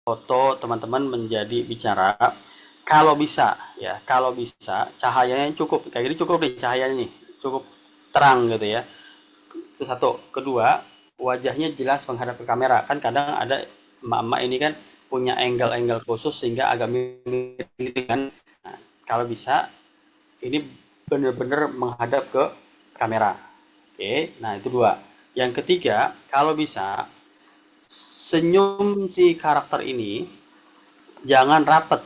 foto teman-teman menjadi bicara, kalau bisa ya, kalau bisa cahayanya cukup kayak gini, cukup nih cahayanya nih, cukup terang gitu ya. Itu satu. Kedua, wajahnya jelas menghadap ke kamera. Kan kadang ada emak-emak ini kan punya angle-angle khusus sehingga agak mirip gitu kan. Nah, kalau bisa ini benar-benar menghadap ke kamera. Oke, nah itu dua. Yang ketiga, kalau bisa senyum si karakter ini jangan rapet,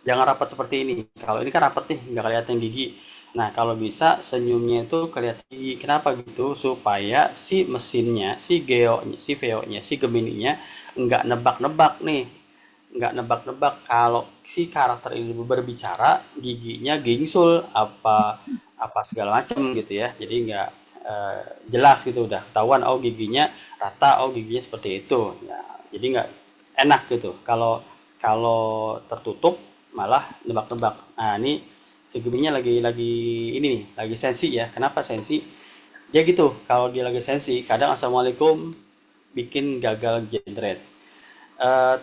jangan rapet seperti ini. Kalau ini kan rapet nih, nggak kelihatan gigi. Nah, kalau bisa senyumnya itu kelihatan gigi. Kenapa gitu? Supaya si mesinnya, si geonya, si VO-nya, si Gemininya nggak nebak-nebak nih, nggak nebak-nebak kalau si karakter ini berbicara giginya gingsul apa apa segala macam gitu ya. Jadi nggak jelas gitu, udah ketahuan oh giginya rata, oh giginya seperti itu ya. Jadi nggak enak gitu kalau kalau tertutup malah nebak-nebak. Nah ini segininya lagi ini nih lagi sensi ya. Kenapa sensi? Ya gitu, kalau dia lagi sensi kadang assalamualaikum bikin gagal generate.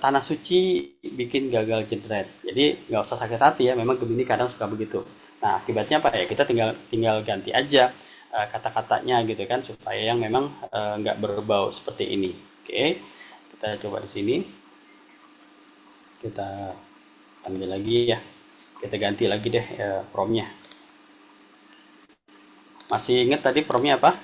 Tanah suci bikin gagal jendret. Jadi nggak usah sakit hati ya, memang Gemini kadang suka begitu. Nah, akibatnya apa ya? Kita tinggal tinggal ganti aja kata-katanya gitu kan, supaya yang memang nggak berbau seperti ini. Oke, kita coba di sini. Kita ambil lagi ya. Kita ganti lagi deh promnya. Masih ingat tadi promnya apa?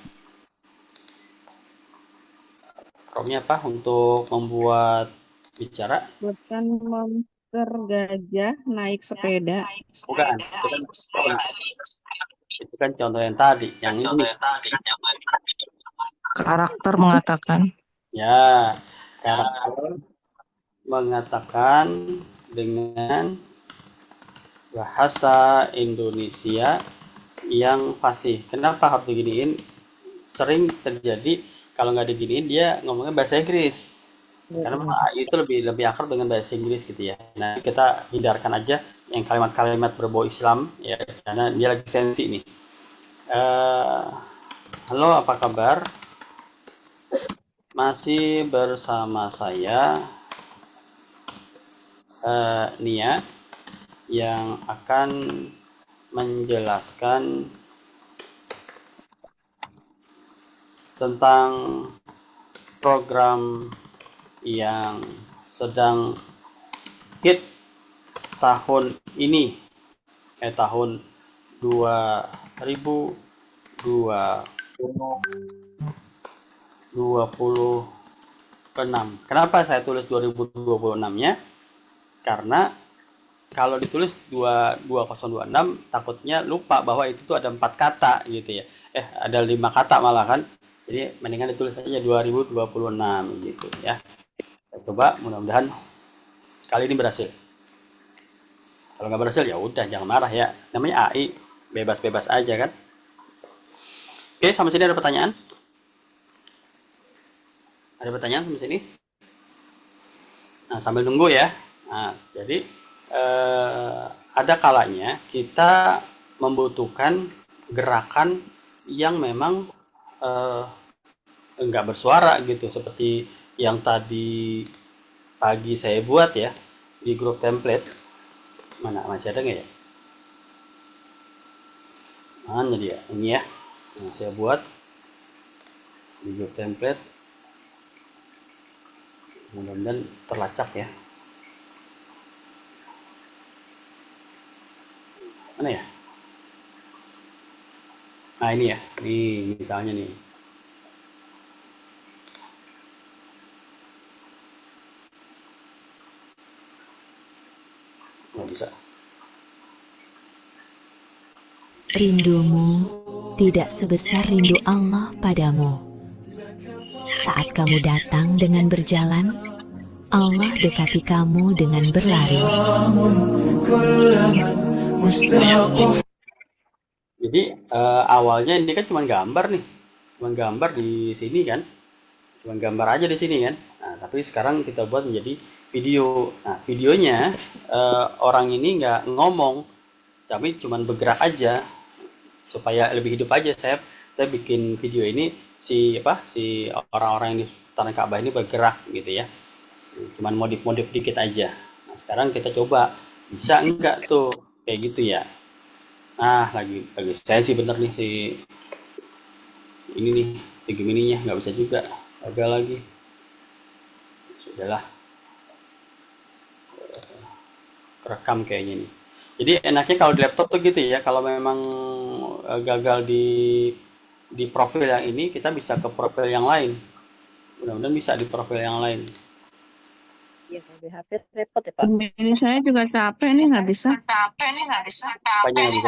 Promnya apa untuk membuat bicara? Buatkan monster gajah naik sepeda. Bukan, itu kan contoh yang tadi. Yang ini Karakter mengatakan, ya, karakter mengatakan dengan bahasa Indonesia yang fasih. Kenapa harus diginiin? Sering terjadi kalau nggak diginiin dia ngomongnya bahasa Inggris. Karena memang AI itu lebih lebih akrab dengan bahasa Inggris gitu ya. Nah, kita hindarkan aja yang kalimat-kalimat berbau Islam ya, karena dia lagi sensi nih. Eh, halo, apa kabar? Masih bersama saya Nia yang akan menjelaskan tentang program yang sedang hit tahun ini, tahun 2026. Kenapa saya tulis 2026-nya? Karena kalau ditulis 2026 takutnya lupa bahwa itu tuh ada 4 kata gitu ya. Ada 5 kata malah kan. Jadi mendingan ditulis aja 2026 gitu ya. Kita coba mudah-mudahan kali ini berhasil. Kalau nggak berhasil ya udah jangan marah ya. Namanya AI, bebas-bebas aja kan. Oke, sampai sini ada pertanyaan? Ada pertanyaan sampai sini? Nah, sambil nunggu ya. Nah, jadi ada kalanya kita membutuhkan gerakan yang memang eh, enggak bersuara gitu, seperti yang tadi pagi saya buat ya di grup template. Mana masih ada nggak ya? Mana dia? Ini ya. Nah, saya buat di grup template. Mudah-mudahan terlacak ya. Mana ya? Nah ini ya. Nih misalnya nih. Nggak bisa. Rindumu tidak sebesar rindu Allah padamu. Saat kamu datang dengan berjalan, Allah dekati kamu dengan berlari. Jadi awalnya ini kan cuma gambar nih, cuma gambar di sini kan, cuma gambar aja di sini kan. Nah, tapi sekarang kita buat menjadi video. Nah, videonya orang ini nggak ngomong, tapi cuma bergerak aja supaya lebih hidup aja. Saya bikin video ini si orang-orang yang di Tanah Ka'bah ini bergerak gitu ya. gitu. Cuman modif-modif dikit aja. Nah, sekarang kita coba bisa enggak tuh kayak gitu ya. Nah, lagi saya sih bener nih si ini nih si Gemini-nya nggak bisa juga, gagal lagi. Sudahlah, kerekam kayaknya nih. Jadi enaknya kalau di laptop tuh gitu ya, kalau memang gagal di profil yang ini, kita bisa ke profil yang lain. Mudah-mudahan bisa di profil yang lain. Iya, kalau di HP repot ya Pak. Ini saya juga capek nih, nggak bisa. Apanya nggak bisa? Jadi,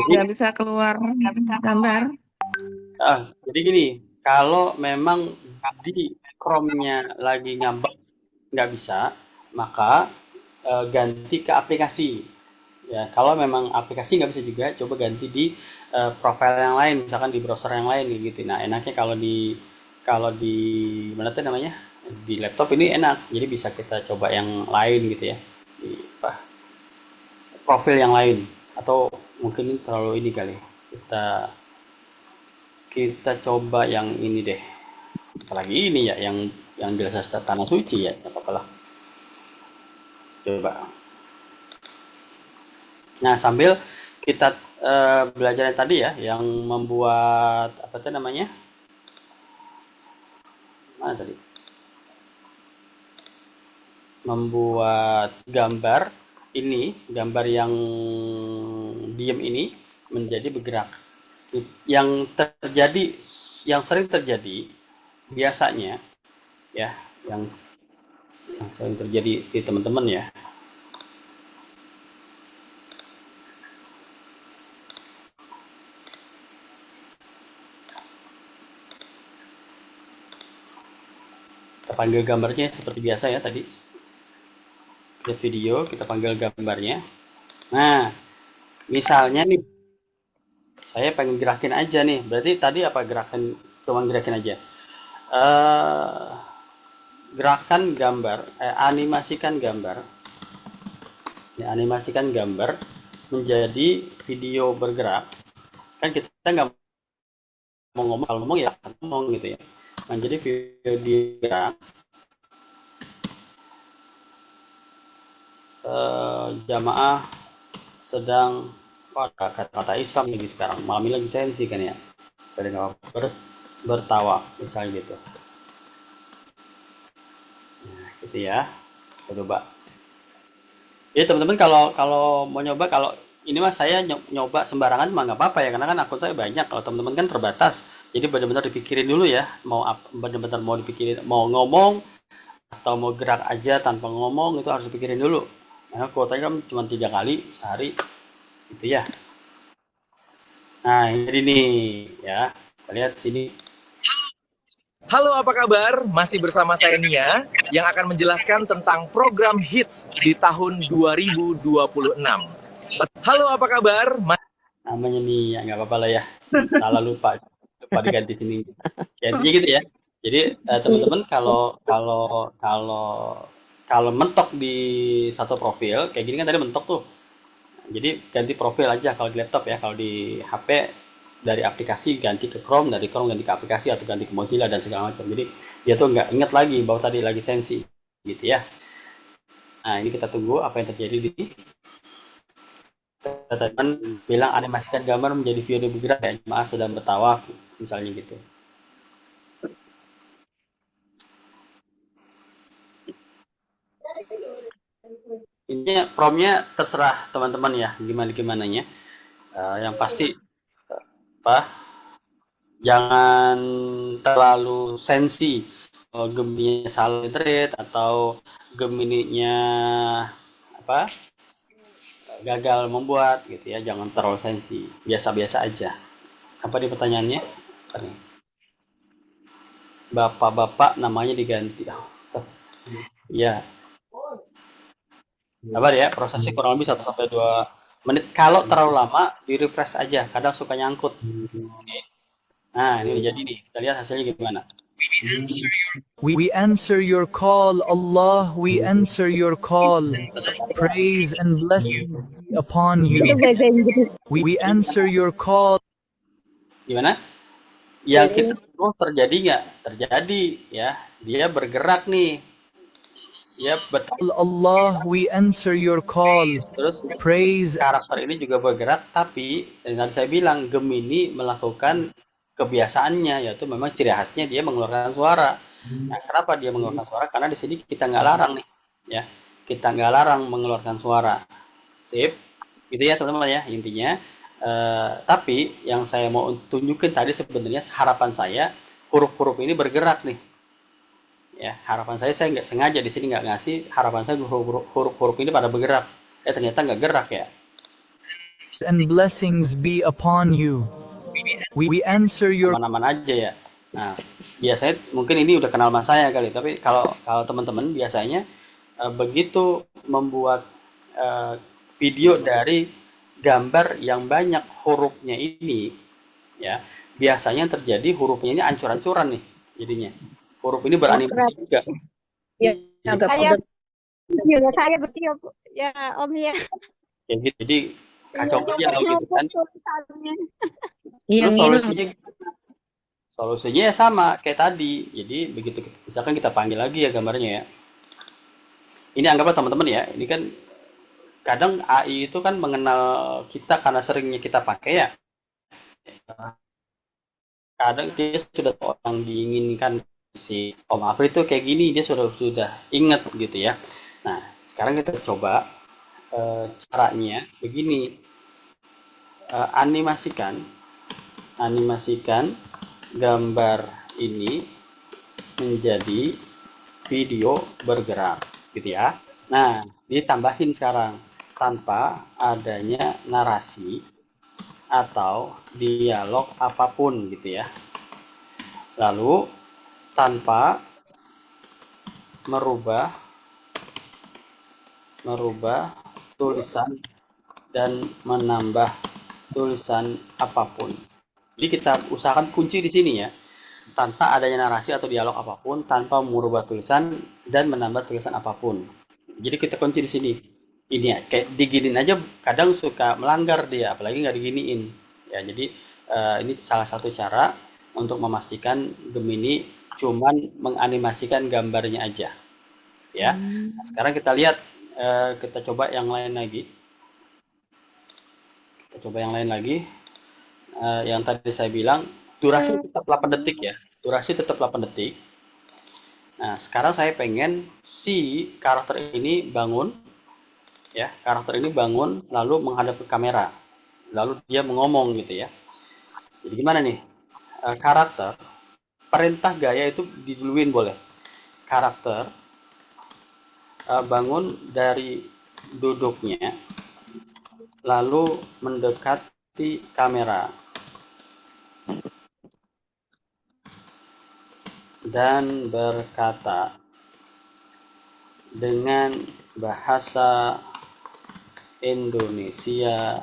Nggak bisa keluar gambar. jadi gini, kalau memang di Chrome-nya lagi ngambek nggak bisa, maka ganti ke aplikasi. Ya, kalau memang aplikasi nggak bisa juga, coba ganti di profil yang lain, misalkan di browser yang lain gitu. Nah, enaknya kalau di mana tuh namanya, di laptop ini enak, jadi bisa kita coba yang lain gitu ya, di profil yang lain, atau mungkin ini terlalu ini kali, kita coba yang ini deh, apalagi ini ya, yang jelas tanah suci ya, nggak apa-apa lah, coba. Nah, sambil kita belajar yang tadi ya, yang membuat apa itu namanya? Mana tadi? Membuat gambar ini, gambar yang diem ini menjadi bergerak. Yang sering terjadi biasanya ya, yang sering terjadi di teman-teman ya. Kita panggil gambarnya seperti biasa ya tadi. Lihat video, kita panggil gambarnya. Nah, misalnya nih, saya pengen gerakin aja nih. Berarti tadi apa gerakan? Cuma gerakin aja. Gerakan gambar, animasikan gambar. Ya, animasikan gambar menjadi video bergerak. Kan kita nggak mau ngomong, kalau ngomong ya ngomong gitu ya. Menjadi video bergerak. Jamaah sedang kata-kata Islam nih sekarang, malam ini lagi sensi kan ya, pada nggak bertawa misalnya gitu. Nah, gitu ya, kita coba ya teman-teman. Kalau mau nyoba, kalau ini mas saya nyoba sembarangan mah nggak apa-apa ya, karena kan akun saya banyak. Kalau teman-teman kan terbatas, jadi benar-benar dipikirin dulu ya, mau benar-benar mau dipikirin, mau ngomong atau mau gerak aja tanpa ngomong, itu harus dipikirin dulu. Nah, kuotanya kan cuma 3 kali sehari gitu ya. Nah, ini nih ya, kita lihat sini. Halo, apa kabar? Masih bersama saya Nia yang akan menjelaskan tentang program HITS di tahun 2026. Halo, apa kabar? Namanya Nia, nggak apa-apa lah ya. Salah lupa diganti sini. Gantinya gitu ya. Jadi teman-teman kalau mentok di satu profil kayak gini kan, tadi mentok tuh. Jadi ganti profil aja kalau di laptop ya. Kalau di HP dari aplikasi ganti ke Chrome, dari Chrome ganti ke aplikasi atau ganti ke Mozilla dan segala macam. Jadi dia tuh nggak ingat lagi bahwa tadi lagi sensi gitu ya. Nah, ini kita tunggu apa yang terjadi di teman bilang animasikan gambar menjadi video bergerak ya, jemaah sedang bertawaf misalnya gitu. Ini promnya terserah teman-teman ya, gimananya. Yang pasti jangan terlalu sensi. Gemininya salah trade atau Gemininya gagal membuat gitu ya, jangan terlalu sensi, biasa-biasa aja. Apa di pertanyaannya? Bapak-bapak namanya diganti. Ya. Sabar ya, prosesnya kurang lebih 1-2 menit. Kalau terlalu lama, di refresh aja, kadang suka nyangkut. Oke. Nah, ini udah jadi nih, kita lihat hasilnya gimana. We answer your call, Allah. We answer your call. Praise and blessing upon you. We answer your call. Gimana? Yang kita Oh, terjadi nggak? Terjadi, ya. Dia bergerak nih. Ya, betul. Allah, we answer your call. Terus Praise karakter ini juga bergerak, tapi yang tadi saya bilang Gemini melakukan kebiasaannya, yaitu memang ciri khasnya dia mengeluarkan suara. Nah, kenapa dia mengeluarkan suara? Karena di sini kita nggak larang nih, ya. Kita nggak larang mengeluarkan suara. Sip, gitu ya teman-teman ya intinya. Tapi yang saya mau tunjukin tadi sebenarnya harapan saya huruf-huruf ini bergerak nih. Ya, harapan saya nggak sengaja di sini nggak ngasih harapan saya huruf-huruf ini pada bergerak. Ternyata nggak gerak ya. and blessings be upon you. We answer your Aman-aman aja ya. Nah, biasanya mungkin ini udah kenal sama saya kali, tapi kalau teman-teman biasanya begitu membuat video dari gambar yang banyak hurufnya ini, ya biasanya yang terjadi hurufnya ini ancur-ancuran nih jadinya. Huruf ini beranimasi juga. Iya, agak Saya pegel. ya saya betul ya Om ya. Ya gitu. Jadi kacau aja kalau gitu kan. Iya, Terus solusinya ya sama kayak tadi. Jadi begitu misalkan kita panggil lagi ya gambarnya ya. Ini anggaplah teman-teman ya. Ini kan kadang AI itu kan mengenal kita karena seringnya kita pakai ya. Kadang dia sudah orang diinginkan si Om Apri itu kayak gini, dia sudah ingat gitu ya. Nah, sekarang kita coba caranya begini. Animasikan gambar ini menjadi video bergerak gitu ya. Nah, ditambahin sekarang tanpa adanya narasi atau dialog apapun gitu ya. Lalu tanpa merubah tulisan dan menambah tulisan apapun. Jadi kita usahakan kunci di sini ya, tanpa adanya narasi atau dialog apapun, tanpa merubah tulisan dan menambah tulisan apapun. Jadi kita kunci di sini. Ini ya, kayak diginiin aja kadang suka melanggar dia, apalagi nggak diginiin. Ya, jadi ini salah satu cara untuk memastikan Gemini cuman menganimasikan gambarnya aja. Ya. Nah, sekarang kita lihat, kita coba yang lain lagi. Yang tadi saya bilang durasi tetap 8 detik ya. Durasi tetap 8 detik. Nah, sekarang saya pengen si karakter ini bangun ya. Karakter ini bangun lalu menghadap ke kamera. Lalu dia mengomong gitu ya. Jadi gimana nih? Karakter perintah gaya itu diduluin boleh. Karakter bangun dari duduknya lalu mendekati kamera dan berkata dengan bahasa Indonesia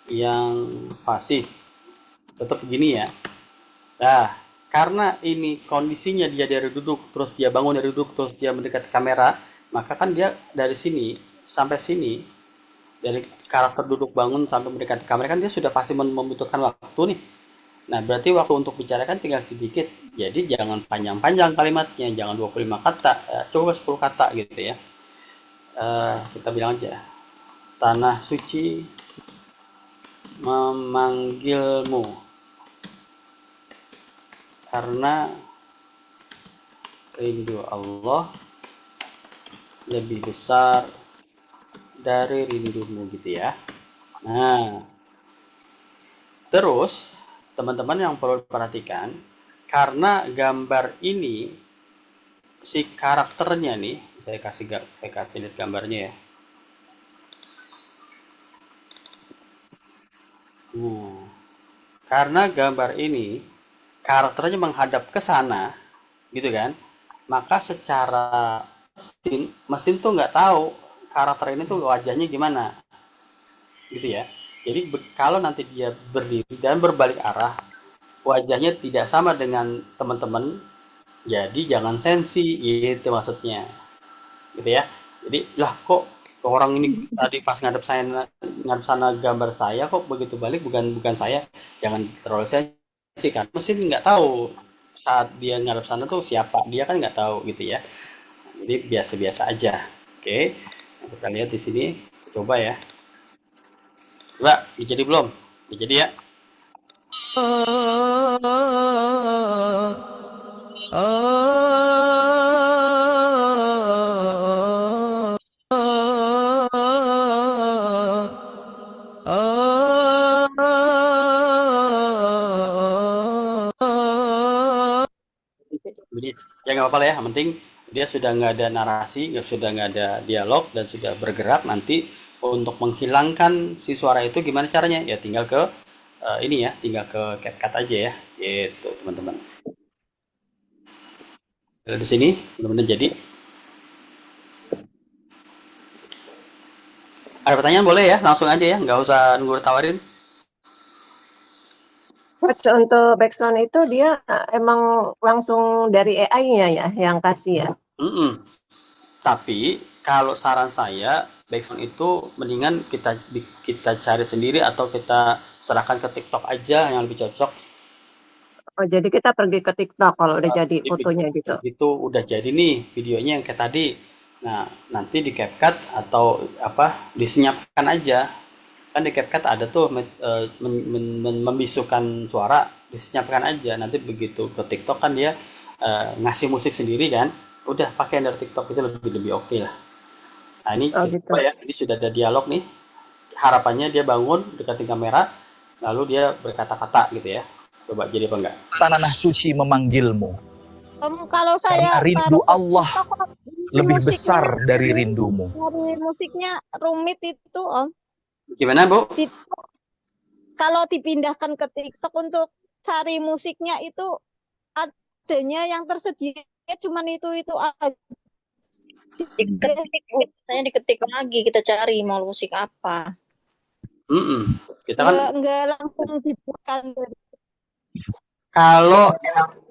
yang fasih. Tetap begini ya. Nah, karena ini kondisinya dia dari duduk, terus dia bangun dari duduk, terus dia mendekat kamera, maka kan dia dari sini sampai sini, dari karakter duduk bangun sampai mendekati kamera kan dia sudah pasti membutuhkan waktu nih. Nah, berarti waktu untuk bicara kan tinggal sedikit. Jadi jangan panjang-panjang kalimatnya, jangan 25 kata, coba 10 kata gitu ya. Kita bilang aja, tanah suci memanggilmu karena rindu Allah lebih besar dari rindumu gitu ya. Nah, terus teman-teman yang perlu perhatikan, karena gambar ini si karakternya nih, saya kasih lihat gambarnya ya. Karena gambar ini karakternya menghadap ke sana, gitu kan? Maka secara mesin tuh nggak tahu karakter ini tuh wajahnya gimana, gitu ya. Jadi kalau nanti dia berdiri dan berbalik arah, wajahnya tidak sama dengan teman-teman, jadi jangan sensi, gitu maksudnya, gitu ya. Jadi lah kok orang ini tadi pas ngadep sana gambar saya kok begitu balik bukan saya, jangan terlalu sensi kan, mesin nggak tahu saat dia ngadep sana tuh siapa, dia kan nggak tahu gitu ya. Jadi biasa-biasa aja. Oke, kita lihat di sini, coba ya. Coba, jadi belum? Jadi ya. Jadi ya nggak apa-apa lah ya, yang penting dia sudah nggak ada narasi, sudah nggak ada dialog dan sudah bergerak. Nanti untuk menghilangkan si suara itu gimana caranya? Ya tinggal ke ini ya, tinggal ke CapCut aja ya, gitu teman-teman. Di sini benar-benar jadi. Ada pertanyaan boleh ya, langsung aja ya, nggak usah nunggu tawarin. Coach, untuk backsound itu dia emang langsung dari AI-nya ya yang kasih ya? Tapi kalau saran saya backsound itu mendingan kita cari sendiri atau kita serahkan ke TikTok aja yang lebih cocok. Oh, jadi kita pergi ke TikTok kalau udah jadi Jadi fotonya gitu. Itu udah jadi nih videonya yang kayak tadi. Nah, nanti di CapCut atau apa disenyapkan aja. Kan di CapCut ada tuh membisukan suara, disenyapkan aja. Nanti begitu ke TikTok kan dia ngasih musik sendiri kan. Udah pakai dari TikTok itu lebih oke lah. Nah, ini gitu. coba ya. Ini sudah ada dialog nih. Harapannya dia bangun deketin kamera, lalu dia berkata-kata gitu ya. Coba jadi apa enggak? Tanah suci memanggilmu. Kalau Karena saya rindu taruh Allah TikTok, lebih musiknya besar dari rindumu. dari musiknya rumit itu Om. Gimana Bu? Kalau dipindahkan ke TikTok untuk cari musiknya itu adanya yang tersedia cuman itu aja. Saya diketik lagi, kita cari mau musik apa. Kita kan nggak langsung dibuatkan. kalau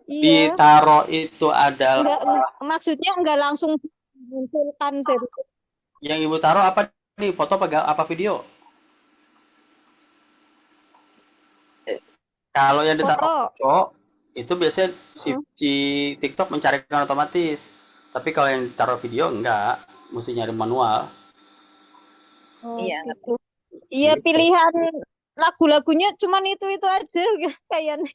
Iya. ditaruh itu adalah maksudnya nggak langsung dimunculkan dari yang Ibu taruh apa nih, foto apa video? Kalau yang ditaruh foto itu biasanya si TikTok mencarikan otomatis. Tapi kalau yang ditaruh video enggak, mesti nyari manual. Iya. Gitu. Iya, pilihan lagu-lagunya cuman itu aja kayaknya.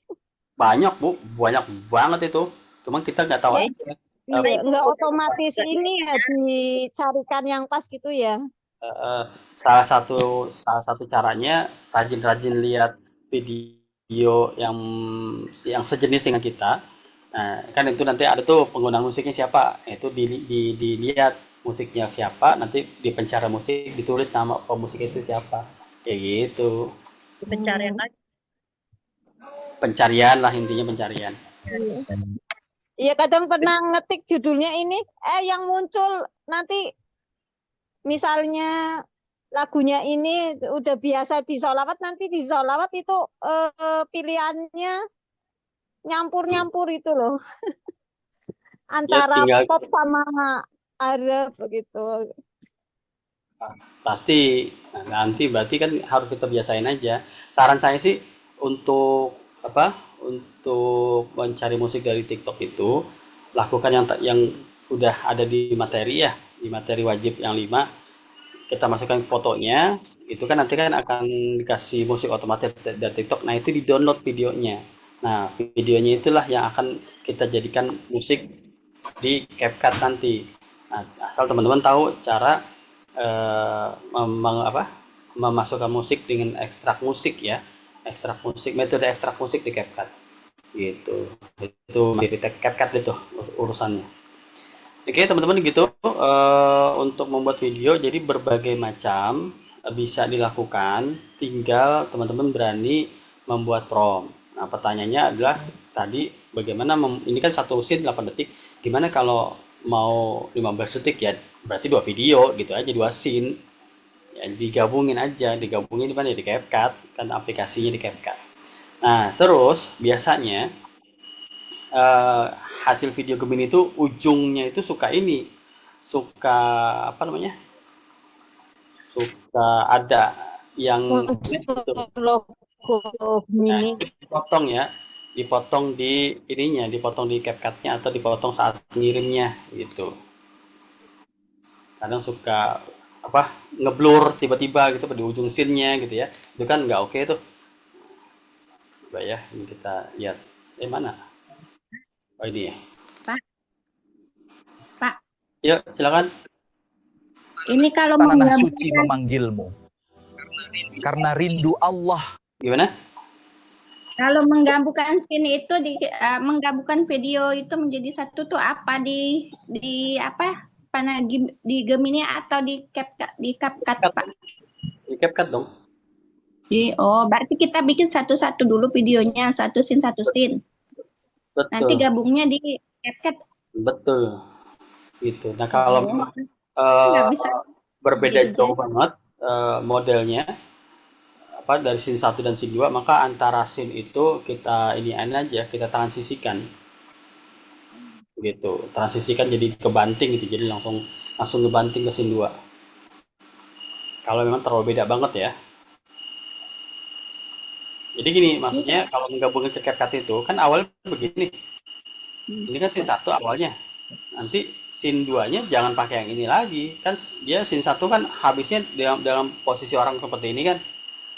Banyak Bu, banyak banget itu. Cuman kita nggak tahu aja. Nggak otomatis ini ya dicarikan yang pas gitu ya. Salah satu caranya rajin-rajin lihat video yang sejenis dengan kita. Nah, kan itu nanti ada tuh pengguna musiknya siapa. Itu dilihat musiknya siapa, nanti di pencarian musik ditulis nama pemusik itu siapa. Kayak gitu. Pencarian lagi. Pencarian lah, intinya pencarian. Iya, kadang pernah ngetik judulnya ini, yang muncul nanti misalnya lagunya ini udah biasa di sholawat, nanti di sholawat itu pilihannya nyampur itu loh. Antara pop sama Arab begitu. Pasti. Nah, nanti berarti kan harus kita biasain aja. Saran saya sih untuk mencari musik dari TikTok itu lakukan yang udah ada di materi ya, di materi wajib yang 5. Kita masukkan fotonya, itu kan nanti kan akan dikasih musik otomatis dari TikTok. Nah, itu di-download videonya. Nah, videonya itulah yang akan kita jadikan musik di CapCut nanti. Nah, asal teman-teman tahu cara memasukkan musik dengan ekstrak musik ya. Metode ekstrak musik di CapCut gitu. Itu di CapCut itu urusannya. Oke teman-teman gitu, untuk membuat video jadi berbagai macam bisa dilakukan, tinggal teman-teman berani membuat prompt. Nah pertanyaannya adalah tadi bagaimana ini kan satu scene 8 detik, gimana kalau mau 15 detik ya, berarti 2 video gitu aja, 2 scene ya, digabungin di mana ya, di CapCut kan, aplikasinya di CapCut. Nah terus biasanya hasil video Gemini itu ujungnya itu suka ada yang logo Gemini. dipotong ya, dipotong di ininya, dipotong di CapCut-nya atau dipotong saat ngirimnya gitu. Kadang suka apa ngeblur tiba-tiba gitu di ujung scene-nya gitu ya. Itu kan nggak oke tuh. Coba ya, ini kita lihat. Mana? Oh ini ya. Pak. Pak. Yuk, silakan. Ini kalau Tanah suci memanggilmu. Karena rindu Allah. Gimana? Kalau menggabungkan scene itu menggabungkan video itu menjadi satu tuh apa di apa? Di Gemini atau di CapCut, Pak? Di CapCut dong. Berarti kita bikin satu-satu dulu videonya, satu scene. Betul. Nanti gabungnya di CapCut. Betul. Gitu. Nah, kalau bisa berbeda jauh banget modelnya dari scene 1 dan scene 2, maka antara scene itu kita aja, kita transisikan. Gitu. Transisikan jadi kebanting gitu. Jadi langsung ngebanting ke scene 2. Kalau memang terlalu beda banget ya. Jadi gini, maksudnya kalau menggabungkan ke CapCut itu kan awalnya begini. Ini kan scene 1 awalnya. Nanti scene 2-nya jangan pakai yang ini lagi. Kan dia scene 1 kan habisnya dalam posisi orang seperti ini kan.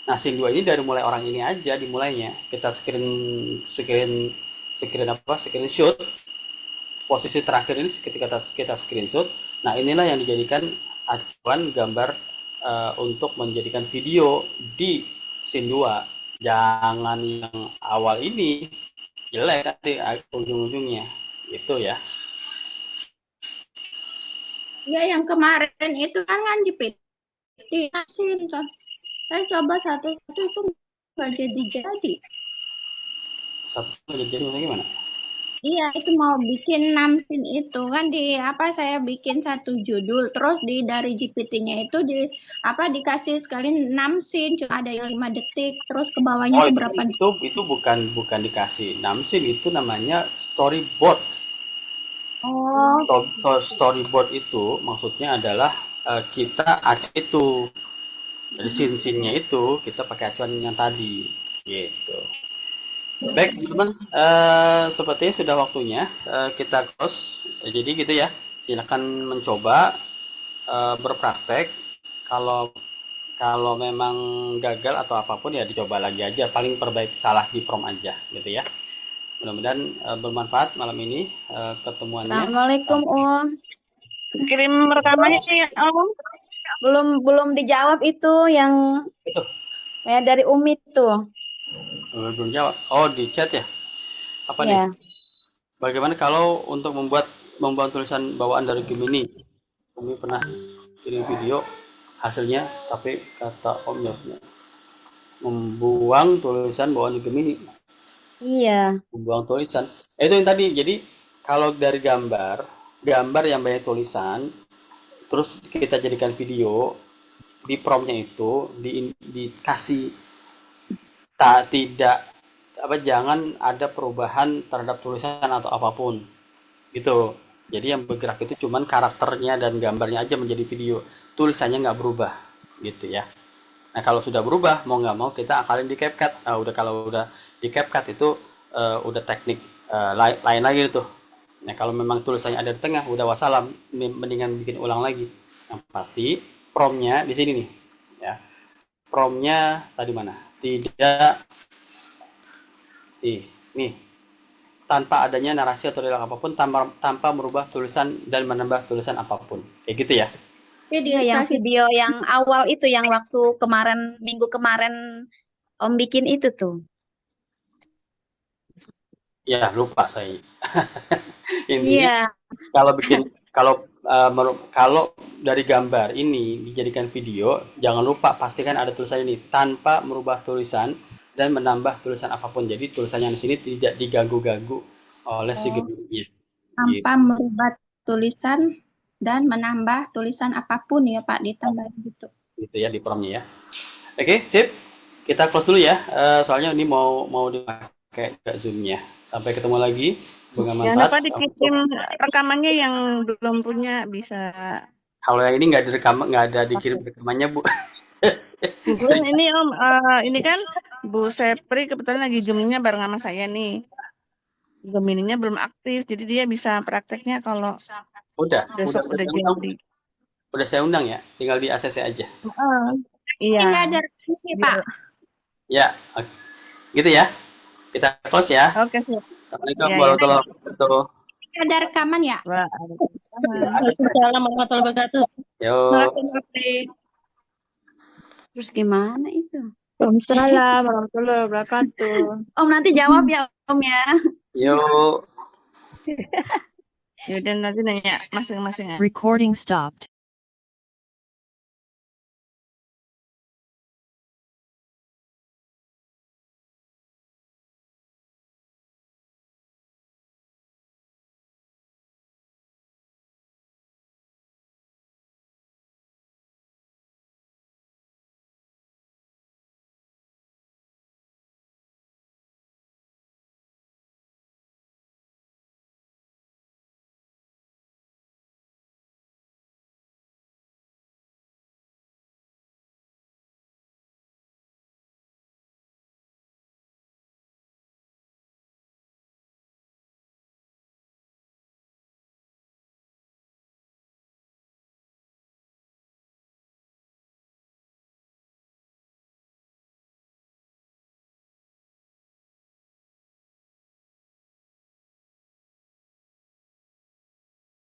Nah, scene 2 ini dari mulai orang ini aja dimulainya. Kita screenshot. Posisi terakhir ini ketika kita screenshot. Nah, inilah yang dijadikan acuan gambar untuk menjadikan video di scene 2. Jangan yang awal ini jelek nanti ujung-ujungnya. Gitu ya. Ya, yang kemarin itu kan jepit di scene tuh. Saya coba satu itu nggak jadi. Satu nggak jadi gimana? Iya, itu mau bikin 6 scene itu kan saya bikin satu judul, terus dari GPT-nya itu dikasih sekali 6 scene, cuma ada yang 5 detik, terus ke bawahnya itu berapa? Itu bukan dikasih 6 scene, itu namanya storyboard. Storyboard itu maksudnya adalah kita acak itu. Dari scene-nya itu kita pakai acuan yang tadi gitu. Baik teman-teman, sepertinya sudah waktunya kita close. Jadi gitu ya, silakan mencoba berpraktek. Kalau memang gagal atau apapun ya dicoba lagi aja, paling perbaiki salah di prompt aja gitu ya. Mudah-mudahan bermanfaat malam ini ketemuannya. Assalamualaikum kirim rekamannya ya belum dijawab itu yang ya dari Umi tuh. Belum jawab. Oh, di chat ya? Apa nih? Bagaimana kalau untuk membuat tulisan bawaan dari Gemini? Umi pernah kirim video hasilnya, tapi kata Omnya membuang tulisan bawaan di Gemini. Iya. Membuang tulisan. Itu yang tadi. Jadi kalau dari gambar yang banyak tulisan, terus kita jadikan video, di promptnya itu dikasih jangan ada perubahan terhadap tulisan atau apapun gitu. Jadi yang bergerak itu cuman karakternya dan gambarnya aja menjadi video, tulisannya nggak berubah gitu ya. Nah, kalau sudah berubah mau nggak mau kita akalin di CapCut. Kalau udah di CapCut itu udah teknik lain lagi tuh. Nah, kalau memang tulisannya ada di tengah udah wassalam, mendingan bikin ulang lagi. Yang pasti promptnya di sini nih ya. Promptnya tadi mana? Tidak nih, tanpa adanya narasi atau dialog apapun, tanpa merubah tulisan dan menambah tulisan apapun, kayak gitu ya. Yang video yang awal itu, yang waktu minggu kemarin Om bikin itu tuh. Ya, lupa saya. Iya. Kalau dari gambar ini dijadikan video, jangan lupa pastikan ada tulisan ini tanpa merubah tulisan dan menambah tulisan apapun. Jadi tulisannya di sini tidak diganggu-ganggu oleh si Gemini. Tanpa merubah tulisan dan menambah tulisan apapun ya Pak, ditambah gitu. Gitu ya di promptnya ya. Oke, sip. Kita close dulu ya. Soalnya ini mau dipakai Zoom-nya. Sampai ketemu lagi. Jangan lupa dikirim rekamannya yang belum punya bisa. Kalau yang ini nggak ada dikirim rekamannya Bu. Ini Om, ini kan Bu Sepri kebetulan lagi Gemininya bareng sama saya nih. Gemininya belum aktif, jadi dia bisa prakteknya kalau Udah besok udah saya undang. jadi. Udah saya undang ya, tinggal di ACC aja. Iya. Ini ada revisi, Pak. Ya, gitu ya. Kita close ya. Oke, siap. Assalamualaikum Iya, warahmatullahi wabarakatuh. Ada rekaman ya? Waalaikumsalam warahmatullahi wabarakatuh. Yo. Terus gimana itu? Waalaikumsalam warahmatullahi wabarakatuh. Om nanti jawab ya Om ya. Yo. Yaudah nanti nanya masing-masing. Recording stopped.